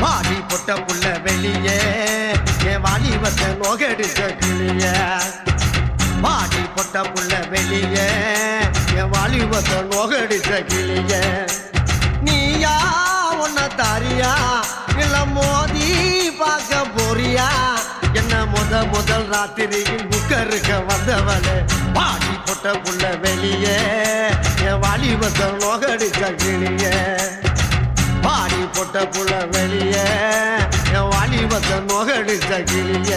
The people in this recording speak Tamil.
பாடி பொட்ட புள்ள வெளியே என் வாலிபத்தை நோகடிச்ச கிளிய பாடி பொட்ட புள்ள வெளியே என் வாலிபத்தை நோகடிச்ச கிளிய நீயா உன்ன தாரியா இல்ல மோதி பார்க்க போறியா என்ன முதல் ராத்திரியில் புக்கருக்க வந்தவளே பாடி பொட்ட புள்ள வெளியே என் வாலிபத்தை நோகடிச்ச கிளிய பாடி பொட்ட புள்ள வெளியே என் வாலிபத்தை நோகடிச்ச கிளிய